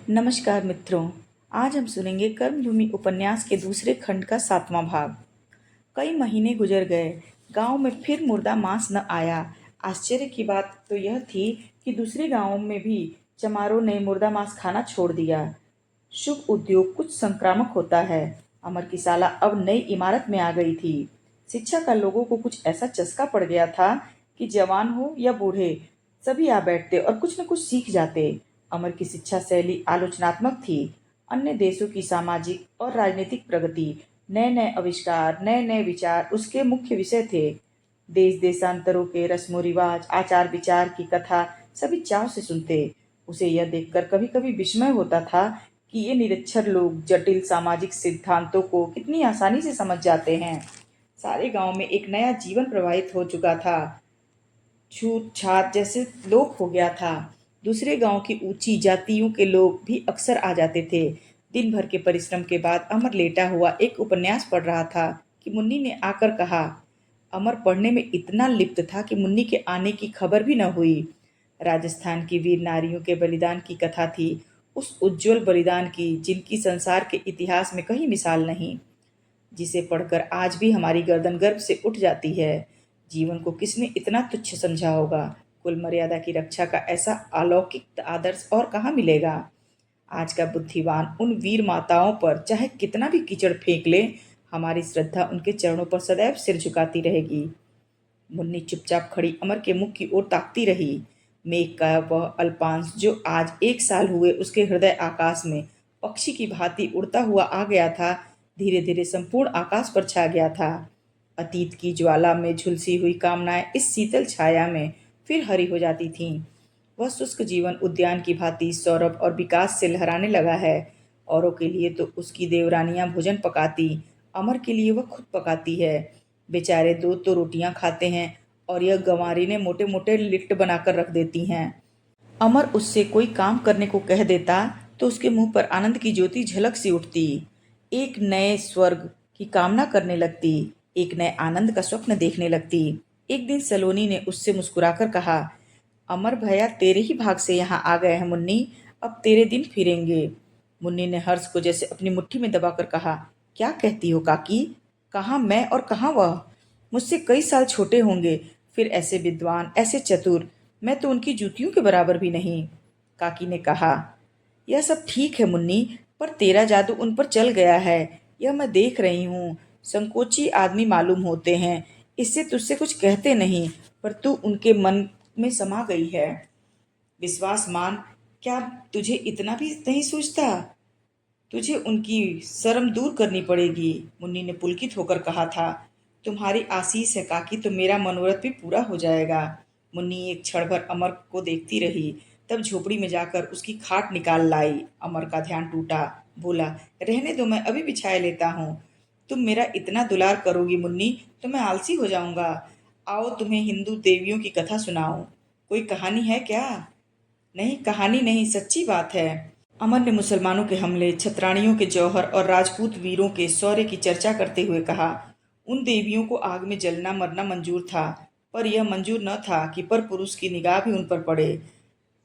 नमस्कार मित्रों। आज हम सुनेंगे कर्मभूमि उपन्यास के दूसरे खंड का 7वां भाग। कई महीने गुजर गए। गांव में फिर मुर्दा मांस न आया। आश्चर्य की बात तो यह थी कि दूसरे गांवों में भी चमारों ने मुर्दा मांस खाना छोड़ दिया। शुभ उद्योग कुछ संक्रामक होता है। अमर की साला अब नई इमारत में आ गई थी। शिक्षा का लोगों को कुछ ऐसा चस्का पड़ गया था कि जवान हो या बूढ़े सभी आ बैठते और कुछ न कुछ सीख जाते। अमर की शिक्षा शैली आलोचनात्मक थी। अन्य देशों की सामाजिक और राजनीतिक प्रगति, नए नए आविष्कार, नए नए विचार उसके मुख्य विषय थे। देश देशांतरों के रस्मों रिवाज, आचार विचार की कथा सभी चाव से सुनते। उसे यह देखकर कभी कभी विस्मय होता था कि ये निरक्षर लोग जटिल सामाजिक सिद्धांतों को कितनी आसानी से समझ जाते हैं। सारे गांव में एक नया जीवन प्रवाहित हो चुका था। छूत छात जैसे लोक हो गया था। दूसरे गांव की ऊंची जातियों के लोग भी अक्सर आ जाते थे। दिन भर के परिश्रम के बाद अमर लेटा हुआ एक उपन्यास पढ़ रहा था कि मुन्नी ने आकर कहा। अमर पढ़ने में इतना लिप्त था कि मुन्नी के आने की खबर भी न हुई। राजस्थान की वीर नारियों के बलिदान की कथा थी, उस उज्जवल बलिदान की जिनकी संसार के इतिहास में कहीं मिसाल नहीं, जिसे पढ़कर आज भी हमारी गर्दन गर्व से उठ जाती है। जीवन को किसने इतना तुच्छ समझा होगा। कुल मर्यादा की रक्षा का ऐसा अलौकिक आदर्श और कहाँ मिलेगा। आज का बुद्धिमान उन वीर माताओं पर चाहे कितना भी कीचड़ फेंक ले, हमारी श्रद्धा उनके चरणों पर सदैव सिर झुकाती रहेगी। मुन्नी चुपचाप खड़ी अमर के मुख की ओर ताकती रही। मेघ का वह अल्पांश जो आज 1 साल हुए उसके हृदय आकाश में पक्षी की भांति उड़ता हुआ आ गया था, धीरे धीरे संपूर्ण आकाश पर छा गया था। अतीत की ज्वाला में झुलसी हुई कामनाएं इस शीतल छाया में फिर हरी हो जाती थीं। वह शुष्क जीवन उद्यान की भांति सौरभ और विकास से लहराने लगा है। औरों के लिए तो उसकी देवरानियां भोजन पकाती, अमर के लिए वह खुद पकाती है। बेचारे दो तो रोटियां खाते हैं और यह गंवारी ने मोटे मोटे लिट्ट बनाकर रख देती हैं। अमर उससे कोई काम करने को कह देता तो उसके मुंह पर आनंद की ज्योति झलक सी उठती। एक नए स्वर्ग की कामना करने लगती, एक नए आनंद का स्वप्न देखने लगती। एक दिन सलोनी ने उससे मुस्कुराकर कहा, अमर भैया तेरे ही भाग से यहाँ आ गए हैं मुन्नी, अब तेरे दिन फिरेंगे। मुन्नी ने हर्ष को जैसे अपनी मुट्ठी में दबाकर कहा, क्या कहती हो काकी? कहाँ मैं और कहाँ वह? मुझसे कई साल छोटे होंगे, फिर ऐसे विद्वान, ऐसे चतुर, मैं तो उनकी जूतियों के बराबर भी नहीं। काकी ने कहा, यह सब ठीक है मुन्नी, पर तेरा जादू उन पर चल गया है, यह मैं देख रही हूँ। संकोची आदमी मालूम होते हैं, इससे तुझसे कुछ कहते नहीं, पर तू उनके मन में समा गई है। विश्वास मान, क्या तुझे इतना भी नहीं सूझता? तुझे उनकी शर्म दूर करनी पड़ेगी। मुन्नी ने पुलकित होकर कहा था, तुम्हारी आशीष है काकी तो मेरा मनोरथ भी पूरा हो जाएगा। मुन्नी एक क्षण भर अमर को देखती रही, तब झोपड़ी में जाकर उसकी खाट निकाल लाई। अमर का ध्यान टूटा। बोला, रहने दो, मैं अभी बिछाए लेता हूँ। तुम मेरा इतना दुलार करोगी मुन्नी तो मैं आलसी हो जाऊंगा। आओ तुम्हें हिंदू देवियों की कथा सुनाऊं। कोई कहानी है क्या? नहीं, कहानी नहीं, सच्ची बात है। अमर ने मुसलमानों के हमले, छतरानियों के जौहर और राजपूत वीरों के शौर्य की चर्चा करते हुए कहा, उन देवियों को आग में जलना मरना मंजूर था, पर यह मंजूर न था कि पर पुरुष की निगाह भी उन पर पड़े।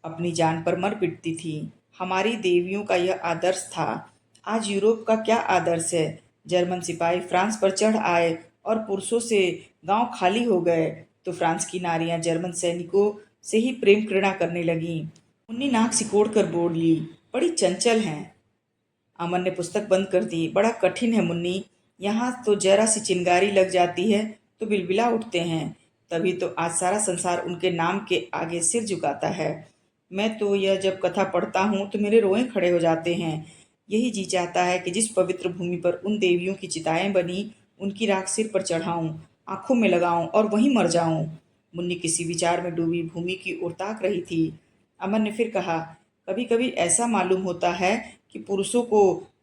अपनी जान पर मर पिटती थी। हमारी देवियों का यह आदर्श था। आज यूरोप का क्या आदर्श है? जर्मन सिपाही फ्रांस पर चढ़ आए और पुरुषों से गांव खाली हो गए, तो फ्रांस की नारियां जर्मन सैनिकों से ही प्रेम घृणा करने लगीं। मुन्नी नाक सिकोड़ कर बोली, बड़ी चंचल हैं। अमन ने पुस्तक बंद कर दी। बड़ा कठिन है मुन्नी, यहाँ तो जरा सी चिंगारी लग जाती है तो बिलबिला उठते हैं। तभी तो आज सारा संसार उनके नाम के आगे सिर झुकाता है। मैं तो यह जब कथा पढ़ता हूँ तो मेरे रोए खड़े हो जाते हैं। यही जी चाहता है कि जिस पवित्र भूमि पर उन देवियों की चिताएं बनी, उनकी राख सिर पर चढ़ाऊं, आंखों में लगाऊं और वहीं मर जाऊं। मुन्नी किसी विचार में डूबी भूमि की ओर ताक रही थी। अमन ने फिर कहा, कभी कभी ऐसा मालूम होता है कि पुरुषों को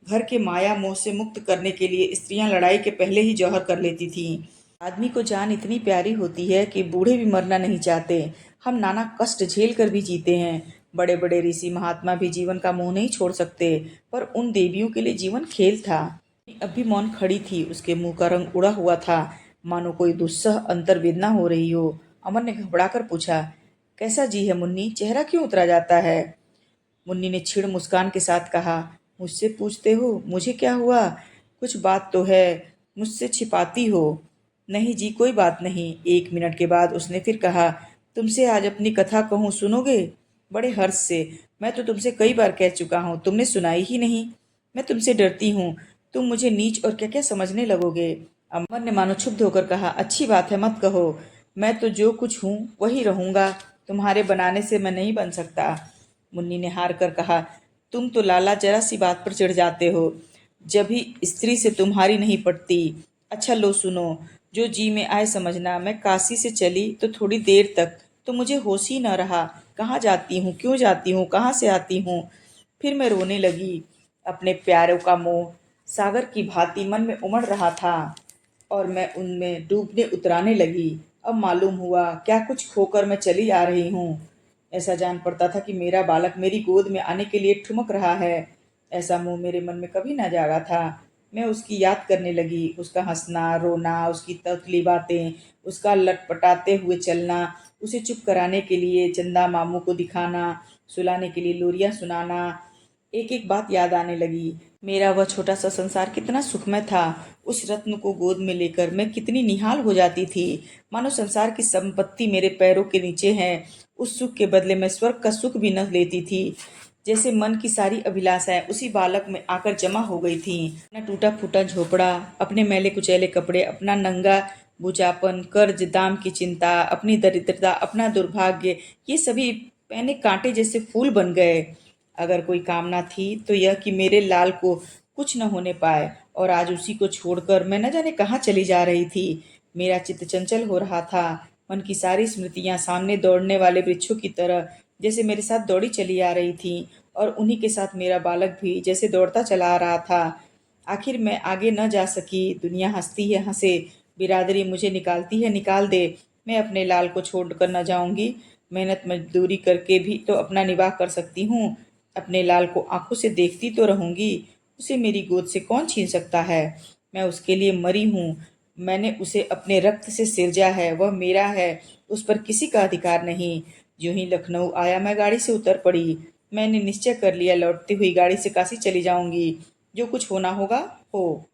घर के माया मोह से मुक्त करने के लिए स्त्रियां लड़ाई के पहले ही जौहर कर लेती थीं। आदमी को जान इतनी प्यारी होती है कि बूढ़े भी मरना नहीं चाहते। हम नाना कष्ट झेल कर भी जीते हैं। बड़े बड़े ऋषि महात्मा भी जीवन का मोह नहीं छोड़ सकते, पर उन देवियों के लिए जीवन खेल था। अब भी मौन खड़ी थी, उसके मुंह का रंग उड़ा हुआ था, मानो कोई दुस्सह अंतर्वेदना हो रही हो। अमर ने घबराकर पूछा, कैसा जी है मुन्नी, चेहरा क्यों उतरा जाता है? मुन्नी ने छिड़ मुस्कान के साथ कहा। मुझसे पूछते हो मुझे क्या हुआ? कुछ बात तो है, मुझसे छिपाती हो? नहीं जी, कोई बात नहीं। 1 मिनट के बाद उसने फिर कहा, तुमसे आज अपनी कथा कहूँ, सुनोगे? बड़े हर्ष से। मैं तो तुमसे कई बार कह चुका हूँ, तुमने सुनाई ही नहीं। मैं तुमसे डरती हूँ, तुम मुझे नीच और क्या क्या समझने लगोगे। अमर ने मानो क्षुब्ध होकर कहा, अच्छी बात है, मत कहो। मैं तो जो कुछ हूँ वही रहूंगा, तुम्हारे बनाने से मैं नहीं बन सकता। मुन्नी ने हार कर कहा, तुम तो लाला जरा सी बात पर चिढ़ जाते हो, जब ही स्त्री से तुम्हारी नहीं पटती। अच्छा लो सुनो, जो जी में आए समझना। मैं काशी से चली तो थोड़ी देर तक तो मुझे होश ही न रहा, कहाँ जाती हूँ, क्यों जाती हूँ, कहाँ से आती हूँ। फिर मैं रोने लगी। अपने प्यारों का मोह सागर की भांति मन में उमड़ रहा था और मैं उनमें डूबने उतराने लगी। अब मालूम हुआ क्या कुछ खोकर मैं चली आ रही हूँ। ऐसा जान पड़ता था कि मेरा बालक मेरी गोद में आने के लिए ठुमक रहा है। ऐसा मोह मेरे मन में कभी न जागा था। मैं उसकी याद करने लगी, उसका हंसना, रोना, उसकी तौतली बातें, उसका लटपटाते हुए चलना, उसे चुप कराने के लिए चंदा मामू को दिखाना, सुलाने के लिए लोरियां सुनाना। एक एक बात याद आने लगी। मेरा वह छोटा सा संसार कितना सुखमय था। उस रत्न को गोद में लेकर मैं कितनी निहाल हो जाती थी, मानो संसार की संपत्ति मेरे पैरों के नीचे है। उस सुख के बदले मैं स्वर्ग का सुख भी न लेती थी। जैसे मन की सारी अभिलाषाएं उसी बालक में आकर जमा हो गई थीं। अपना टूटा फूटा झोपड़ा, अपने मैले कुचैले कपड़े, अपना नंगा बुझापन, कर्ज दाम की चिंता, अपनी दरिद्रता, अपना दुर्भाग्य, ये सभी पैने कांटे जैसे फूल बन गए। अगर कोई कामना थी तो यह कि मेरे लाल को कुछ न होने पाए, और आज उसी को छोड़कर मैं न जाने कहाँ चली जा रही थी। मेरा चित्त चंचल हो रहा था। मन की सारी स्मृतियां सामने दौड़ने वाले वृक्षों की तरह जैसे मेरे साथ दौड़ी चली आ रही थी, और उन्हीं के साथ मेरा बालक भी जैसे दौड़ता चला आ रहा था। आखिर मैं आगे न जा सकी। दुनिया हंसती है हंसे, बिरादरी मुझे निकालती है निकाल दे, मैं अपने लाल को छोड़कर न जाऊंगी। मेहनत मजदूरी करके भी तो अपना निवाह कर सकती हूँ। अपने लाल को आंखों से देखती तो रहूंगी, उसे मेरी गोद से कौन छीन सकता है। मैं उसके लिए मरी हूँ। मैंने उसे अपने रक्त से सिरजा है, वह मेरा है, उस पर किसी का अधिकार नहीं। यूं ही लखनऊ आया मैं गाड़ी से उतर पड़ी। मैंने निश्चय कर लिया, लौटती हुई गाड़ी से काशी चली जाऊंगी। जो कुछ होना होगा हो।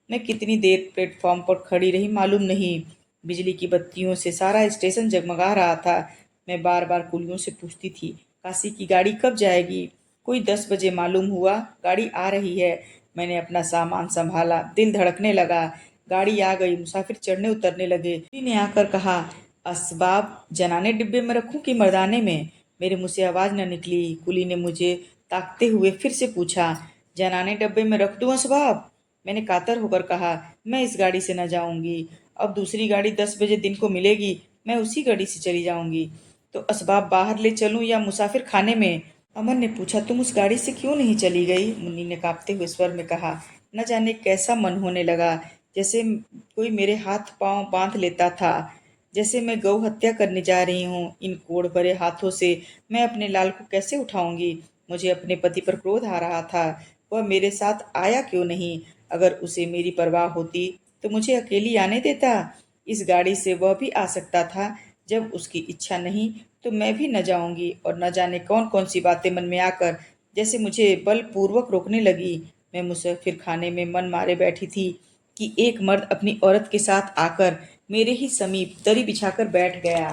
मैं कितनी देर प्लेटफॉर्म पर खड़ी रही मालूम नहीं। बिजली की बत्तियों से सारा स्टेशन जगमगा रहा था। मैं बार बार कुलियों से पूछती थी, काशी की गाड़ी कब जाएगी? कोई 10 बजे मालूम हुआ गाड़ी आ रही है। मैंने अपना सामान संभाला, दिल धड़कने लगा। गाड़ी आ गई, मुसाफिर चढ़ने उतरने लगे। किसी ने आकर कहा, असबाब जनाने डिब्बे में रखूं कि मर्दाने में? मेरे मुंह से आवाज न निकली। कुली ने मुझे ताकते हुए फिर से पूछा, जनाने डब्बे में रख दूं असबाब? मैंने कातर होकर कहा, मैं इस गाड़ी से न जाऊंगी। अब दूसरी गाड़ी 10 बजे दिन को मिलेगी, मैं उसी गाड़ी से चली जाऊंगी। तो असबाब बाहर ले चलूं या मुसाफिर खाने में? अमन ने पूछा, तुम उस गाड़ी से क्यों नहीं चली गई? मुन्नी ने कांपते हुए स्वर में कहा, न जाने कैसा मन होने लगा, जैसे कोई मेरे हाथ पांव बांध लेता था, जैसे मैं गौ हत्या करने जा रही हूँ। इन कोड़ भरे हाथों से मैं अपने लाल को कैसे उठाऊंगी? मुझे अपने पति पर क्रोध आ रहा था। वह मेरे साथ आया क्यों नहीं? अगर उसे मेरी परवाह होती तो मुझे अकेली आने देता। इस गाड़ी से वह भी आ सकता था। जब उसकी इच्छा नहीं तो मैं भी न जाऊंगी। और न जाने कौन कौन सी बातें मन में आकर जैसे मुझे बलपूर्वक रोकने लगी। मैं मुसाफिर खाने में मन मारे बैठी थी कि एक मर्द अपनी औरत के साथ आकर मेरे ही समीप दरी बिछाकर बैठ गया।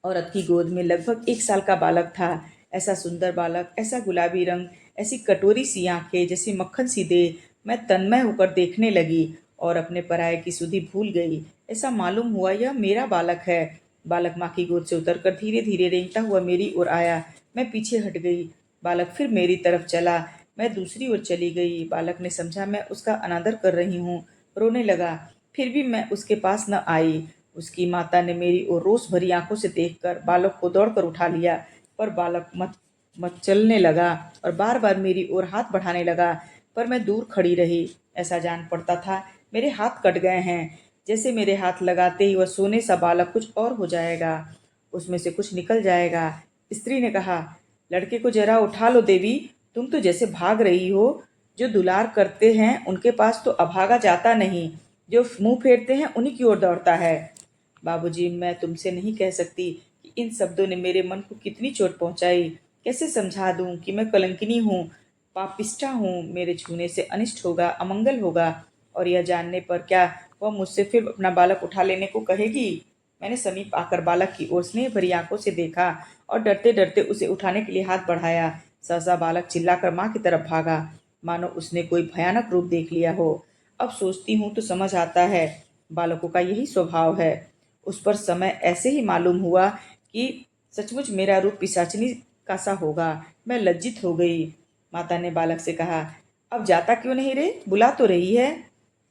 औरत की गोद में लगभग 1 साल का बालक था। ऐसा सुंदर बालक, ऐसा गुलाबी रंग, ऐसी कटोरी सी आंखें, जैसी मक्खन सी देह। मैं तन्मय होकर देखने लगी और अपने पराये की सुधि भूल गई। ऐसा मालूम हुआ यह मेरा बालक है। बालक माँ की गोद से उतरकर धीरे धीरे रेंगता हुआ मेरी ओर आया। मैं पीछे हट गई। बालक फिर मेरी तरफ चला। मैं दूसरी ओर चली गई। बालक ने समझा मैं उसका अनादर कर रही हूँ, रोने लगा। फिर भी मैं उसके पास न आई। उसकी माता ने मेरी ओर रोष भरी आंखों से देखकर बालक को दौड़कर उठा लिया, पर बालक मत मत चलने लगा और बार बार मेरी ओर हाथ बढ़ाने लगा, पर मैं दूर खड़ी रही। ऐसा जान पड़ता था मेरे हाथ कट गए हैं, जैसे मेरे हाथ लगाते ही वह सोने सा बालक कुछ और हो जाएगा, उसमें से कुछ निकल जाएगा। स्त्री ने कहा, लड़के को जरा उठा लो देवी, तुम तो जैसे भाग रही हो। जो दुलार करते हैं उनके पास तो अभागा जाता नहीं, जो मुंह फेरते हैं उन्हीं की ओर दौड़ता है। बाबूजी, मैं तुमसे नहीं कह सकती कि इन शब्दों ने मेरे मन को कितनी चोट पहुंचाई। कैसे समझा दूं कि मैं कलंकिनी हूँ, पापिष्ठा हूँ, मेरे छूने से अनिष्ट होगा, अमंगल होगा, और यह जानने पर क्या वह मुझसे फिर अपना बालक उठा लेने को कहेगी? मैंने समीप आकर बालक की ओर स्नेह भरी आंखों से देखा और डरते डरते उसे उठाने के लिए हाथ बढ़ाया। सहसा बालक चिल्लाकर माँ की तरफ भागा, मानो उसने कोई भयानक रूप देख लिया हो। अब सोचती हूँ तो समझ आता है, बालकों का यही स्वभाव है। उस पर समय ऐसे ही मालूम हुआ कि सचमुच मेरा रूप पिशाचिनी का सा होगा। मैं लज्जित हो गई। माता ने बालक से कहा, अब जाता क्यों नहीं रे? बुला तो रही है।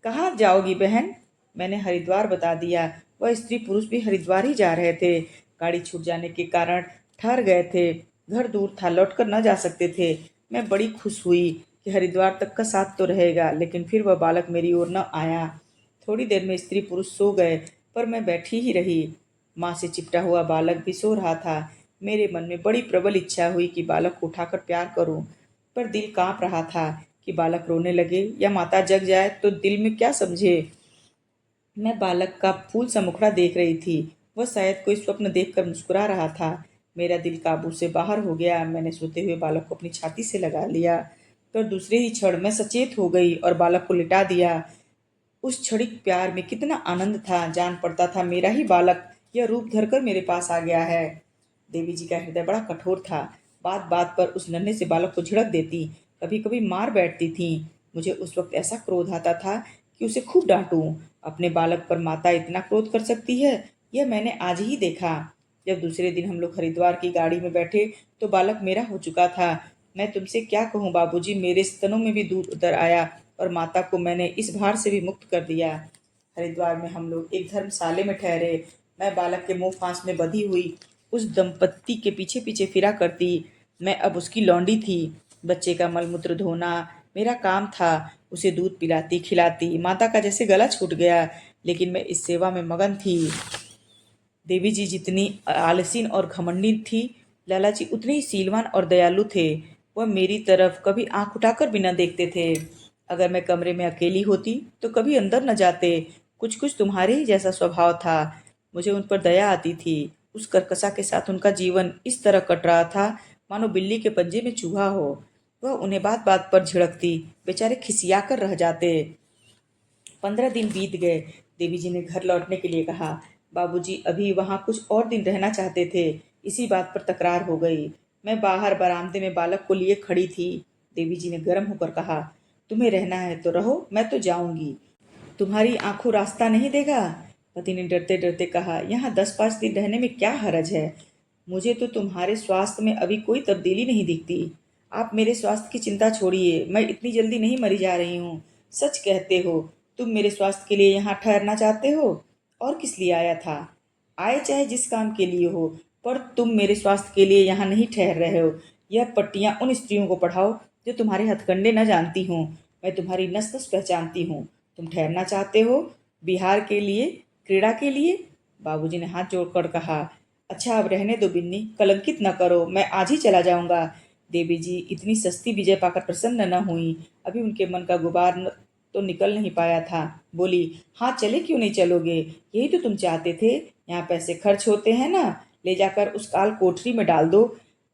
कहाँ जाओगी बहन? मैंने हरिद्वार बता दिया। वह स्त्री पुरुष भी हरिद्वार ही जा रहे थे। गाड़ी छूट जाने के कारण ठहर गए थे। घर दूर था, लौटकर न जा सकते थे। मैं बड़ी खुश हुई कि हरिद्वार तक का साथ तो रहेगा, लेकिन फिर वह बालक मेरी ओर न आया। थोड़ी देर में स्त्री पुरुष सो गए, पर मैं बैठी ही रही। माँ से चिपटा हुआ बालक भी सो रहा था। मेरे मन में बड़ी प्रबल इच्छा हुई कि बालक को उठाकर प्यार करूं, पर दिल कांप रहा था कि बालक रोने लगे या माता जग जाए तो दिल में क्या समझे। मैं बालक का फूल सा मुखड़ा देख रही थी। वह शायद कोई स्वप्न देखकर मुस्कुरा रहा था। मेरा दिल काबू से बाहर हो गया। मैंने सोते हुए बालक को अपनी छाती से लगा लिया, पर दूसरे ही क्षण मैं सचेत हो गई और बालक को लिटा दिया। उस क्षणिक प्यार में कितना आनंद था। जान पड़ता था मेरा ही बालक यह रूप धरकर मेरे पास आ गया है। देवी जी का हृदय बड़ा कठोर था। बात बात पर उस नन्हे से बालक को झिड़क देती, कभी कभी मार बैठती थी। मुझे उस वक्त ऐसा क्रोध आता था कि उसे खूब डांटूं। अपने बालक पर माता इतना क्रोध कर सकती है, यह मैंने आज ही देखा। जब दूसरे दिन हम लोग हरिद्वार की गाड़ी में बैठे तो बालक मेरा हो चुका था। मैं तुमसे क्या कहूँ बाबूजी, मेरे स्तनों में भी दूध उतर आया और माता को मैंने इस भार से भी मुक्त कर दिया। हरिद्वार में हम लोग एक धर्मशाले में ठहरे। मैं बालक के मुंह फांस में बंधी हुई उस दंपत्ति के पीछे पीछे फिरा करती। मैं अब उसकी लौंडी थी। बच्चे का मलमूत्र धोना मेरा काम था। उसे दूध पिलाती खिलाती। माता का जैसे गला छूट गया, लेकिन मैं इस सेवा में मगन थी। देवी जी जितनी आलसीन और घमंडी थी, लाला जी उतने ही सीलवान और दयालु थे। वह मेरी तरफ कभी आंख उठाकर भी न देखते थे। अगर मैं कमरे में अकेली होती तो कभी अंदर न जाते। कुछ कुछ तुम्हारे ही जैसा स्वभाव था। मुझे उन पर दया आती थी। उस कर्कशा के साथ उनका जीवन इस तरह कट रहा था मानो बिल्ली के पंजे में चूहा हो। वह उन्हें बात बात पर झिड़कती। बेचारे खिसिया कर रह जाते। 15 दिन बीत गए। देवी जी ने घर लौटने के लिए कहा। बाबूजी अभी वहाँ कुछ और दिन रहना चाहते थे। इसी बात पर तकरार हो गई। मैं बाहर बरामदे में बालक को लिए खड़ी थी। देवी जी ने गर्म होकर कहा, तुम्हें रहना है तो रहो, मैं तो जाऊंगी। तुम्हारी आंखों रास्ता नहीं देगा? पति ने डरते डरते कहा, यहाँ 10-5 दिन रहने में क्या हरज है? मुझे तो तुम्हारे स्वास्थ्य में अभी कोई तब्दीली नहीं दिखती। आप मेरे स्वास्थ्य की चिंता छोड़िए, मैं इतनी जल्दी नहीं मरी जा रही हूँ। सच कहते हो, तुम मेरे स्वास्थ्य के लिए यहाँ ठहरना चाहते हो? और किस लिए आया था? आए चाहे जिस काम के लिए हो, पर तुम मेरे स्वास्थ्य के लिए यहाँ नहीं ठहर रहे हो। यह पट्टियाँ उन स्त्रियों को पढ़ाओ जो तुम्हारे हथकंडे न जानती हूँ। मैं तुम्हारी नस नस पहचानती हूँ। तुम ठहरना चाहते हो बिहार के लिए, क्रीड़ा के लिए? बाबूजी ने हाथ जोड़कर कहा, अच्छा अब रहने दो बिन्नी, कलंकित न करो, मैं आज ही चला जाऊंगा। देवी जी इतनी सस्ती विजय पाकर प्रसन्न न हुई। अभी उनके मन का गुबार तो निकल नहीं पाया था। बोली, हाँ चले क्यों नहीं चलोगे? यही तो तुम चाहते थे। यहाँ पैसे खर्च होते हैं ना, ले जाकर उस काल कोठरी में डाल दो।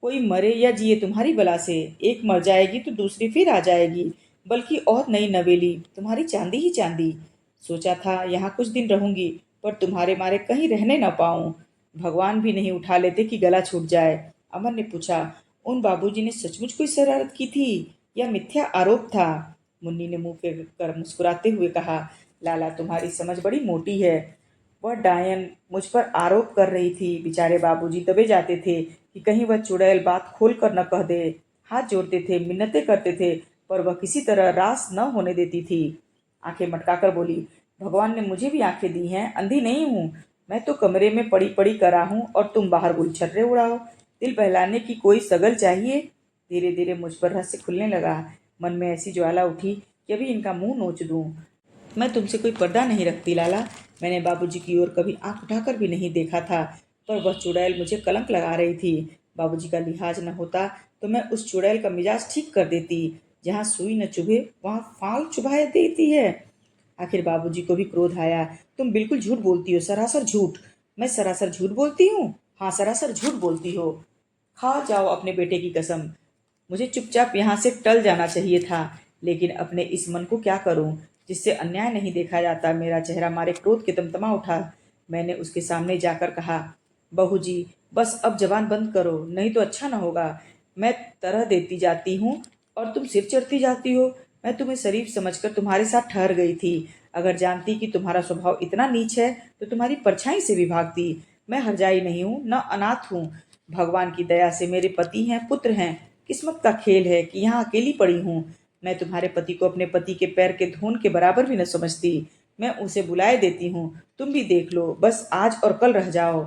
कोई मरे या जिए तुम्हारी बला से, एक मर जाएगी तो दूसरी फिर आ जाएगी, बल्कि और नई नवेली, तुम्हारी चांदी ही चांदी। सोचा था यहाँ कुछ दिन रहूंगी, पर तुम्हारे मारे कहीं रहने न पाऊं। भगवान भी नहीं उठा लेते कि गला छूट जाए। अमर ने पूछा, उन बाबूजी ने सचमुच कोई शरारत की थी या मिथ्या आरोप था? मुन्नी ने मुंह फेर कर मुस्कुराते हुए कहा, लाला तुम्हारी समझ बड़ी मोटी है। वह डायन मुझ पर आरोप कर रही थी। बेचारे बाबूजी दबे जाते थे कि कहीं वह चुड़ैल बात खोल कर न कह दे। हाथ जोड़ते थे, मिन्नतें करते थे, पर वह किसी तरह रास न होने देती थी। आंखें मटकाकर बोली, भगवान ने मुझे भी आंखें दी हैं, अंधी नहीं हूँ। मैं तो कमरे में पड़ी पड़ी करा हूँ और तुम बाहर गुलछर्रे उड़ाओ। दिल बहलाने की कोई सगल चाहिए। धीरे धीरे मुझ पर रहस्य खुलने लगा। मन में ऐसी ज्वाला उठी कि अभी इनका मुंह नोच दूं। मैं तुमसे कोई पर्दा नहीं रखती लाला। मैंने बाबूजी की ओर कभी आंख उठाकर भी नहीं देखा था, पर वह चुड़ैल मुझे कलंक लगा रही थी। बाबूजी का लिहाज न होता तो मैं उस चुड़ैल का मिजाज ठीक कर देती। जहाँ सुई न चुभे वहाँ फाल चुभा देती है। आखिर बाबूजी को भी क्रोध आया। तुम बिल्कुल झूठ बोलती हो, सरासर झूठ। मैं सरासर झूठ बोलती हूँ? हाँ, सरासर झूठ बोलती हो। खा जाओ अपने बेटे की कसम। मुझे चुपचाप यहाँ से टल जाना चाहिए था, लेकिन अपने इस मन को क्या करूं जिससे अन्याय नहीं देखा जाता। मेरा चेहरा मारे क्रोध के तमतमा उठा। मैंने उसके सामने जाकर कहा, बहू जी, बस अब जबान बंद करो, नहीं तो अच्छा ना होगा। मैं तरह देती जाती हूँ और तुम सिर चढ़ती जाती हो। मैं तुम्हें शरीफ समझकर तुम्हारे साथ ठहर गई थी। अगर जानती कि तुम्हारा स्वभाव इतना नीच है तो तुम्हारी परछाई से भी भागती। मैं हरजाई नहीं हूँ, न अनाथ हूँ। भगवान की दया से मेरे पति हैं, पुत्र हैं। किस्मत का खेल है कि यहाँ अकेली पड़ी हूँ। मैं तुम्हारे पति को अपने पति के पैर के धूल के बराबर भी न समझती। मैं उसे बुलाए देती हूँ, तुम भी देख लो, बस आज और कल रह जाओ।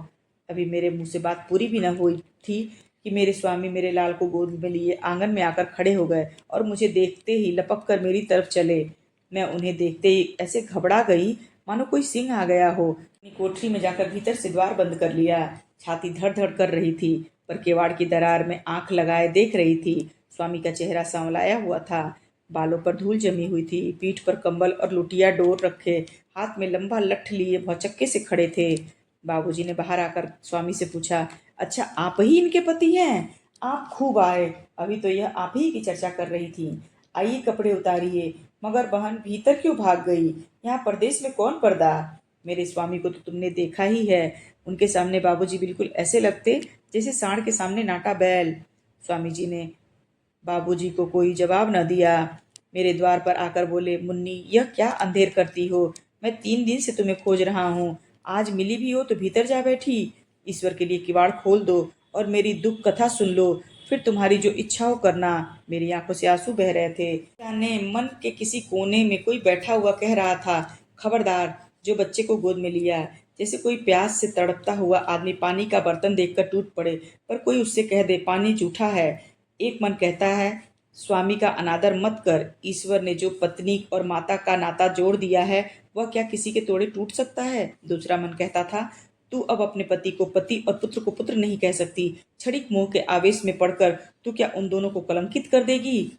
अभी मेरे मुंह से बात पूरी भी न हुई थी कि मेरे स्वामी मेरे लाल को गोद में लिए आंगन में आकर खड़े हो गए और मुझे देखते ही लपक कर मेरी तरफ चले। मैं उन्हें देखते ही ऐसे घबरा गई मानो कोई सिंह आ गया हो। अपनी कोठरी में जाकर भीतर से द्वार बंद कर लिया। छाती धड़ धड़ कर रही थी, पर केवाड़ की दरार में आंख लगाए देख रही थी। स्वामी का चेहरा सांवलाया हुआ था, बालों पर धूल जमी हुई थी, पीठ पर कंबल और लुटिया डोर रखे, हाथ में लंबा लठ लिए भौचक्के से खड़े थे। बाबूजी ने बाहर आकर स्वामी से पूछा, अच्छा आप ही इनके पति हैं? आप खूब आए, अभी तो यह आप ही की चर्चा कर रही थी। आइए कपड़े उतारिए। मगर बहन भीतर क्यों भाग गई? यहाँ परदेश में कौन पर्दा? मेरे स्वामी को तो तुमने देखा ही है। उनके सामने बाबूजी बिल्कुल ऐसे लगते जैसे सांड के सामने नाटा बैल। स्वामी जी ने बाबूजी को कोई जवाब न दिया। मेरे द्वार पर आकर बोले, मुन्नी यह क्या अंधेर करती हो? मैं 3 दिन से तुम्हें खोज रहा हूँ। आज मिली भी हो तो भीतर जा बैठी। ईश्वर के लिए किवाड़ खोल दो और मेरी दुख कथा सुन लो, फिर तुम्हारी जो इच्छा हो करना। मेरी आंखों से आंसू बह रहे थे। जाने मन के किसी कोने में कोई बैठा हुआ कह रहा था, खबरदार जो बच्चे को गोद में लिया। जैसे कोई प्यास से तड़पता हुआ आदमी पानी का बर्तन देखकर टूट पड़े, पर कोई उससे कह दे पानी जूठा है। एक मन कहता है, स्वामी का अनादर मत कर। ईश्वर ने जो पत्नी और माता का नाता जोड़ दिया है वह क्या किसी के तोड़े टूट सकता है? दूसरा मन कहता था, तू अब अपने पति को पति और पुत्र को पुत्र नहीं कह सकती। क्षणिक मोह के आवेश में पड़कर तू क्या उन दोनों को कलंकित कर देगी?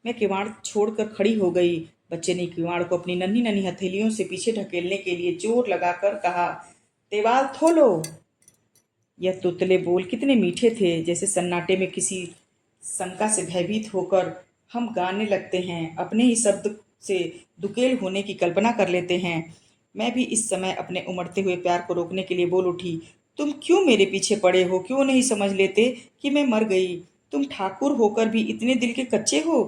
मैं किवाड़ छोड़कर खड़ी हो गई। बच्चे ने किवाड़ को अपनी नन्ही नन्ही हथेलियों से पीछे ढकेलने के लिए जोर लगाकर कहा, देवाल खोलो। यह तुतले बोल कितने मीठे थे, जैसे सन्नाटे में किसी शंका से भयभीत होकर हम गाने लगते हैं, अपने ही शब्द से दुकेल होने की कल्पना कर लेते हैं। मैं भी इस समय अपने उमड़ते हुए प्यार को रोकने के लिए बोल उठी, तुम क्यों मेरे पीछे पड़े हो? क्यों नहीं समझ लेते कि मैं मर गई? तुम ठाकुर होकर भी इतने दिल के कच्चे हो?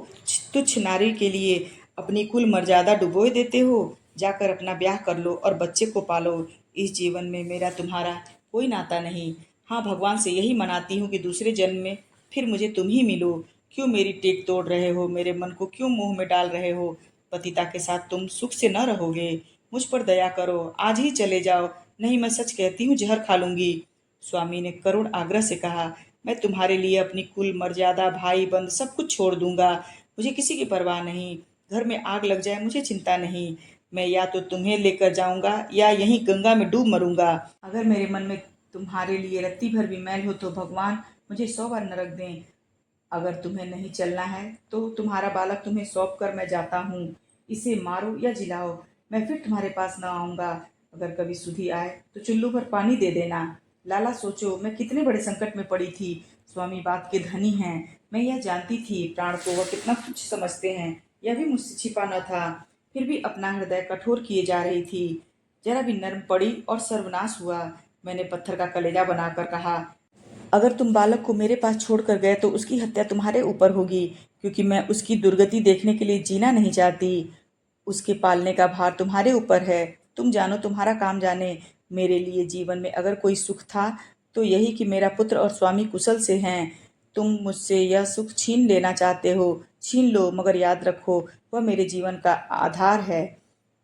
तुच्छ नारी के लिए अपनी कुल मर्यादा डुबोए देते हो। जाकर अपना ब्याह कर लो और बच्चे को पालो। इस जीवन में मेरा तुम्हारा कोई नाता नहीं। हाँ, भगवान से यही मनाती हूँ कि दूसरे जन्म में फिर मुझे तुम ही मिलो। क्यों मेरी टेक तोड़ रहे हो? मेरे मन को क्यों मुंह में डाल रहे हो? पतिता के साथ तुम सुख से न रहोगे। मुझ पर दया करो, आज ही चले जाओ, नहीं मैं सच कहती हूँ जहर खा लूंगी। स्वामी ने करुण आग्रह से कहा, मैं तुम्हारे लिए अपनी कुल मर्यादा, भाई बंद सब कुछ छोड़ दूंगा। मुझे किसी की परवाह नहीं। घर में आग लग जाए मुझे चिंता नहीं। मैं या तो तुम्हें लेकर जाऊंगा या यहीं गंगा में डूब मरूंगा। अगर मेरे मन में तुम्हारे लिए रत्ती भर भी मैल हो तो भगवान मुझे 100 बार नरक दें। अगर तुम्हें नहीं चलना है तो तुम्हारा बालक तुम्हें सौंप कर मैं जाता हूँ। इसे मारो या जिलाओ, मैं फिर तुम्हारे पास न आऊंगा। अगर कभी सुधी आए तो चुल्लू भर पानी दे देना। लाला सोचो मैं कितने बड़े संकट में पड़ी थी। स्वामी बात के धनी हैं, मैं यह जानती थी। प्राण को वह कितना तुच्छ समझते हैं यह भी मुझसे छिपा न था। फिर भी अपना हृदय कठोर किए जा रही थी। जरा भी नर्म पड़ी और सर्वनाश हुआ। मैंने पत्थर का कलेजा बनाकर कहा, अगर तुम बालक को मेरे पास छोड़कर गए तो उसकी हत्या तुम्हारे ऊपर होगी, क्योंकि मैं उसकी दुर्गति देखने के लिए जीना नहीं चाहती। उसके पालने का भार तुम्हारे ऊपर है। तुम जानो, तुम्हारा काम जाने। मेरे लिए जीवन में अगर कोई सुख था तो यही कि मेरा पुत्र और स्वामी कुशल से हैं। तुम मुझसे यह सुख छीन लेना चाहते हो, छीन लो, मगर याद रखो वह मेरे जीवन का आधार है।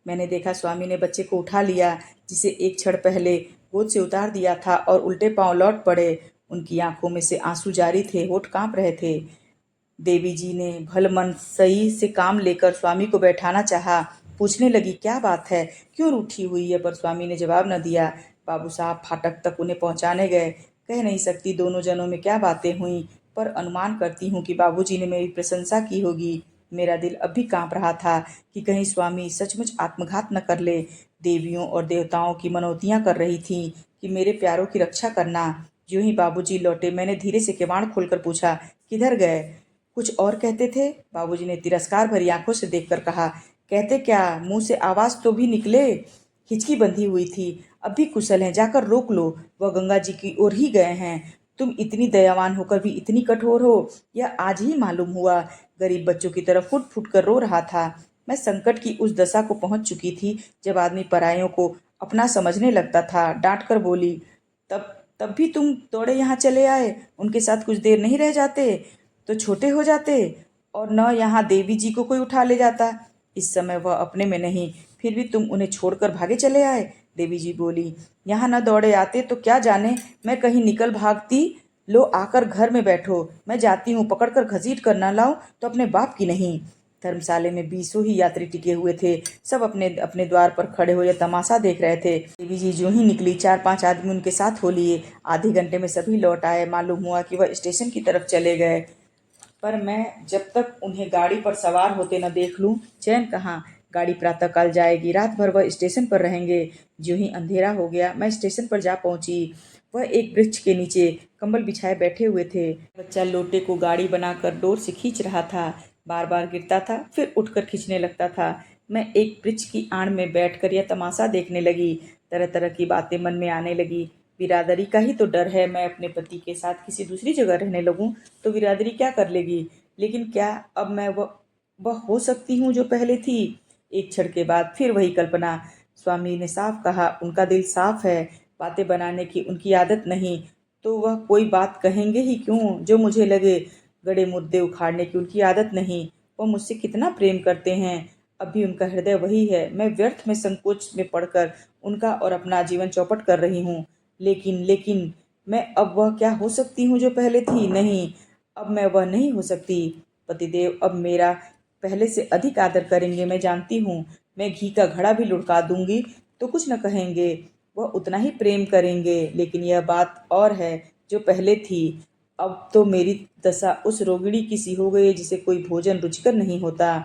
मैंने देखा स्वामी ने बच्चे को उठा लिया, जिसे एक क्षण पहले गोद से उतार दिया था, और उल्टे पांव लौट पड़े। उनकी आंखों में से आंसू जारी थे, होठ कांप रहे थे। देवी जी ने भलमन सही से काम लेकर स्वामी को बैठाना चाहा। पूछने लगी, क्या बात है, क्यों रूठी हुई है? पर स्वामी ने जवाब न दिया। बाबू साहब फाटक तक उन्हें पहुंचाने गए। कह नहीं सकती दोनों जनों में क्या बातें हुई, पर अनुमान करती हूँ कि बाबूजी ने मेरी प्रशंसा की होगी। मेरा दिल अब भी कांप रहा था कि कहीं स्वामी सचमुच आत्मघात न कर ले। देवियों और देवताओं की मनौतियां कर रही थी कि मेरे प्यारों की रक्षा करना। ज्यों ही बाबूजी लौटे मैंने धीरे से किवाड़ खोलकर पूछा, किधर गए? कुछ और कहते थे? बाबूजी ने तिरस्कार भरी आंखों से देखकर कहा, कहते क्या, मुंह से आवाज तो भी निकले। हिचकी बंधी हुई थी। अब भी कुशल हैं, जाकर रोक लो, वह गंगा जी की ओर ही गए हैं। तुम इतनी दयावान होकर भी इतनी कठोर हो, यह आज ही मालूम हुआ। गरीब बच्चों की तरह फुट फुट कर रो रहा था। मैं संकट की उस दशा को पहुंच चुकी थी जब आदमी परायों को अपना समझने लगता था। डांट कर बोली, तब तब भी तुम दौड़े यहाँ चले आए? उनके साथ कुछ देर नहीं रह जाते तो छोटे हो जाते, और न यहाँ देवी जी को कोई उठा ले जाता। इस समय वह अपने में नहीं, फिर भी तुम उन्हें छोड़कर भागे चले आए। देवी जी बोली, यहाँ न दौड़े आते तो क्या जाने मैं कहीं निकल भागती। लो आकर घर में बैठो, मैं जाती हूँ, पकड़कर घसीट कर न लाऊं तो अपने बाप की नहीं। धर्मशाले में 20 ही यात्री टिके हुए थे। सब अपने अपने द्वार पर खड़े हो या तमाशा देख रहे थे। देवी जी जो ही निकली, 4-5 आदमी उनके साथ हो लिए। आधे घंटे में सभी लौट आए। मालूम हुआ कि वह स्टेशन की तरफ चले गए, पर मैं जब तक उन्हें गाड़ी पर सवार होते न देख लूं, चैन कहाँ। गाड़ी प्रातःकाल जाएगी, रात भर वह स्टेशन पर रहेंगे। ज्यों ही अंधेरा हो गया मैं स्टेशन पर जा पहुंची। वह एक वृक्ष के नीचे कंबल बिछाए बैठे हुए थे। बच्चा लोटे को गाड़ी बनाकर डोर से खींच रहा था। बार बार गिरता था, फिर उठकर खींचने लगता था। मैं एक वृक्ष की आड़ में बैठकर यह तमाशा देखने लगी। तरह तरह की बातें मन में आने लगी। बिरादरी का ही तो डर है। मैं अपने पति के साथ किसी दूसरी जगह रहने लगूं तो बिरादरी क्या कर लेगी। लेकिन क्या अब मैं वह हो सकती हूँ जो पहले थी? एक क्षण के बाद फिर वही कल्पना। स्वामी ने साफ कहा, उनका दिल साफ है, बातें बनाने की उनकी आदत नहीं, तो वह कोई बात कहेंगे ही क्यों जो मुझे लगे। गड़े मुद्दे उखाड़ने की उनकी आदत नहीं। वह मुझसे कितना प्रेम करते हैं। अब भी उनका हृदय वही है। मैं व्यर्थ में संकोच में पड़कर उनका और अपना जीवन चौपट कर रही हूँ। लेकिन लेकिन मैं अब वह क्या हो सकती हूँ जो पहले थी? नहीं, अब मैं वह नहीं हो सकती। पतिदेव अब मेरा पहले से अधिक आदर करेंगे, मैं जानती हूँ। मैं घी का घड़ा भी लुढ़का दूंगी तो कुछ न कहेंगे। वह उतना ही प्रेम करेंगे। लेकिन यह बात और है जो पहले थी। अब तो मेरी दशा उस रोगिणी की सी हो गई जिसे कोई भोजन रुचिकर नहीं होता।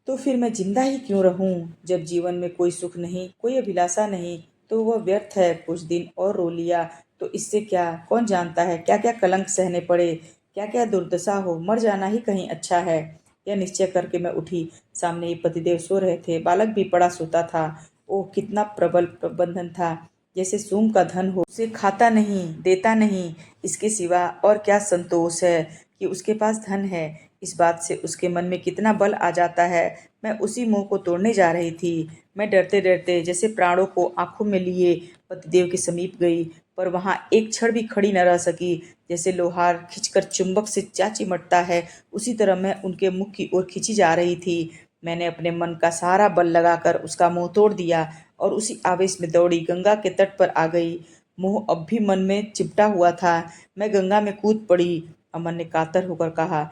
तो फिर मैं जिंदा ही क्यों रहूं? जब जीवन में कोई सुख नहीं, कोई अभिलाषा नहीं, तो वह व्यर्थ है। कुछ दिन और रो लिया तो इससे क्या? कौन जानता है क्या क्या कलंक सहने पड़े, क्या क्या दुर्दशा हो। मर जाना ही कहीं अच्छा है। यह निश्चय करके मैं उठी। सामने ही पतिदेव सो रहे थे। बालक भी पड़ा सोता था। ओह, कितना प्रबल प्रबंधन था। जैसे सूम का धन हो, उसे खाता नहीं, देता नहीं, इसके सिवा और क्या संतोष है कि उसके पास धन है। इस बात से उसके मन में कितना बल आ जाता है। मैं उसी मोह को तोड़ने जा रही थी। मैं डरते डरते जैसे प्राणों को आंखों में लिए पतिदेव के समीप गई, पर वहां एक क्षण भी खड़ी न रह सकी। जैसे लोहार खींचकर चुंबक से जा चिमटता है, उसी तरह मैं उनके मुख की ओर खींची जा रही थी। मैंने अपने मन का सारा बल लगाकर उसका मुंह तोड़ दिया और उसी आवेश में दौड़ी गंगा के तट पर आ गई। मोह अब भी मन में चिपटा हुआ था। मैं गंगा में कूद पड़ी। अमन ने कातर होकर कहा,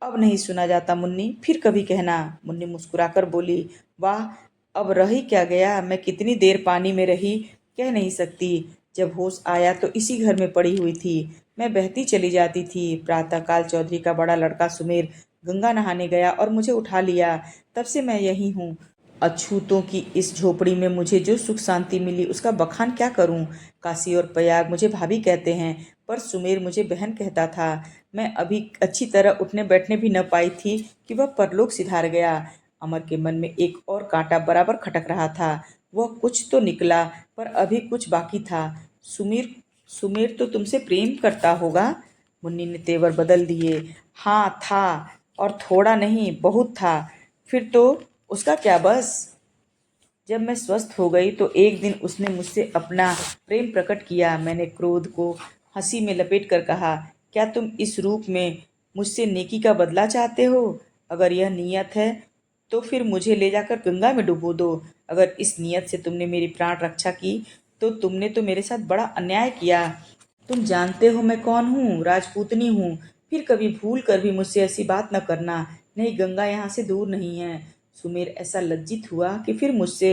अब नहीं सुना जाता मुन्नी, फिर कभी कहना। मुन्नी मुस्कुराकर बोली, वाह, अब रह ही क्या गया। मैं कितनी देर पानी में रही कह नहीं सकती। जब होश आया तो इसी घर में पड़ी हुई थी। मैं बहती चली जाती थी। प्रातःकाल चौधरी का बड़ा लड़का सुमेर गंगा नहाने गया और मुझे उठा लिया। तब से मैं यही हूँ। अछूतों की इस झोपड़ी में मुझे जो सुख शांति मिली उसका बखान क्या करूं। काशी और प्रयाग मुझे भाभी कहते हैं, पर सुमेर मुझे बहन कहता था। मैं अभी अच्छी तरह उठने बैठने भी न पाई थी कि वह परलोक सिधार गया। अमर के मन में एक और कांटा बराबर खटक रहा था। वह कुछ तो निकला, पर अभी कुछ बाकी था। सुमीर सुमेर तो तुमसे प्रेम करता होगा? मुन्नी ने तेवर बदल दिए। हाँ था, और थोड़ा नहीं बहुत था। फिर तो उसका क्या बस। जब मैं स्वस्थ हो गई तो एक दिन उसने मुझसे अपना प्रेम प्रकट किया। मैंने क्रोध को हंसी में लपेट कर कहा, क्या तुम इस रूप में मुझसे नेकी का बदला चाहते हो? अगर यह नियत है तो फिर मुझे ले जाकर गंगा में डुबो दो। अगर इस नियत से तुमने मेरी प्राण रक्षा की तो तुमने तो मेरे साथ बड़ा अन्याय किया। तुम जानते हो मैं कौन हूँ, राजपूतनी हूँ। फिर कभी भूल कर भी मुझसे ऐसी बात न करना। नहीं, गंगा यहाँ से दूर नहीं है। सुमेर ऐसा लज्जित हुआ कि फिर मुझसे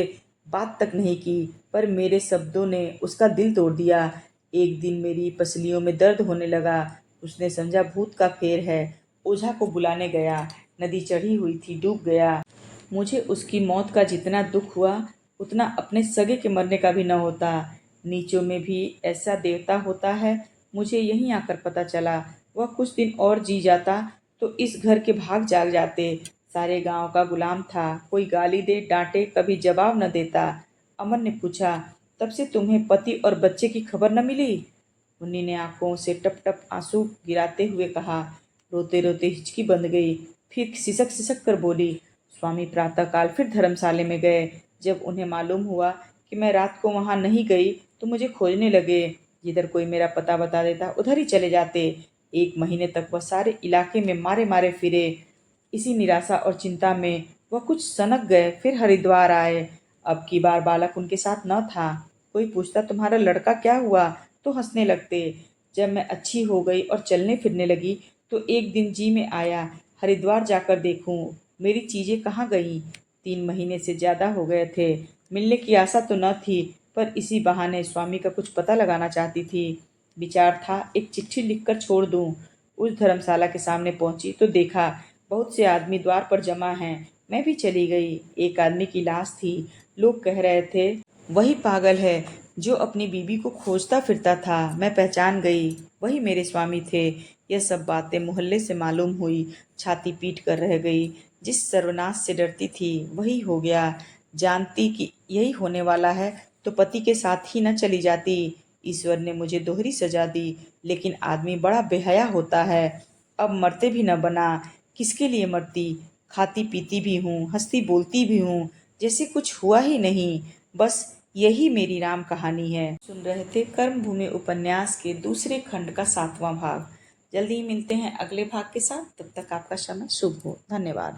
बात तक नहीं की, पर मेरे शब्दों ने उसका दिल तोड़ दिया। एक दिन मेरी पसलियों में दर्द होने लगा। उसने समझा भूत का फेर है। ओझा को बुलाने गया। नदी चढ़ी हुई थी, डूब गया। मुझे उसकी मौत का जितना दुख हुआ उतना अपने सगे के मरने का भी न होता। नीचों में भी ऐसा देवता होता है, मुझे यहीं आकर पता चला। वह कुछ दिन और जी जाता तो इस घर के भाग जाग जाते। सारे गांव का गुलाम था, कोई गाली दे डांटे कभी जवाब न देता। अमन ने पूछा, तब से तुम्हें पति और बच्चे की खबर न मिली? मुन्नी ने आंखों से टप टप आंसू गिराते हुए कहा। रोते रोते हिचकी बंध गई, फिर सिसक सिसक कर बोली, स्वामी प्रातःकाल फिर धर्मशाले में गए। जब उन्हें मालूम हुआ कि मैं रात को वहां नहीं गई तो मुझे खोजने लगे। जिधर कोई मेरा पता बता देता उधर ही चले जाते। 1 महीने तक वह सारे इलाके में मारे मारे फिरे। इसी निराशा और चिंता में वह कुछ सनक गए, फिर हरिद्वार आए। अब की बार बालक उनके साथ न था। कोई पूछता तुम्हारा लड़का क्या हुआ तो हंसने लगते। जब मैं अच्छी हो गई और चलने फिरने लगी तो एक दिन जी में आया हरिद्वार जाकर देखूं मेरी चीजें कहाँ गईं। 3 महीने से ज्यादा हो गए थे। मिलने की आशा तो न थी, पर इसी बहाने स्वामी का कुछ पता लगाना चाहती थी। विचार था एक चिट्ठी लिखकर छोड़ दूं। उस धर्मशाला के सामने पहुंची तो देखा बहुत से आदमी द्वार पर जमा हैं। मैं भी चली गई। एक आदमी की लाश थी। लोग कह रहे थे वही पागल है जो अपनी बीबी को खोजता फिरता था। मैं पहचान गई, वही मेरे स्वामी थे। यह सब बातें मोहल्ले से मालूम हुई। छाती पीट कर रह गई। जिस सर्वनाश से डरती थी वही हो गया। जानती कि यही होने वाला है तो पति के साथ ही न चली जाती। ईश्वर ने मुझे दोहरी सजा दी, लेकिन आदमी बड़ा बेहया होता है। अब मरते भी न बना। किसके लिए मरती? खाती पीती भी हूँ, हंसती बोलती भी हूँ, जैसे कुछ हुआ ही नहीं। बस यही मेरी राम कहानी है। सुन रहे थे कर्मभूमि उपन्यास के दूसरे खंड का 7वां भाग। जल्दी ही मिलते हैं अगले भाग के साथ। तब तक आपका समय शुभ हो। धन्यवाद।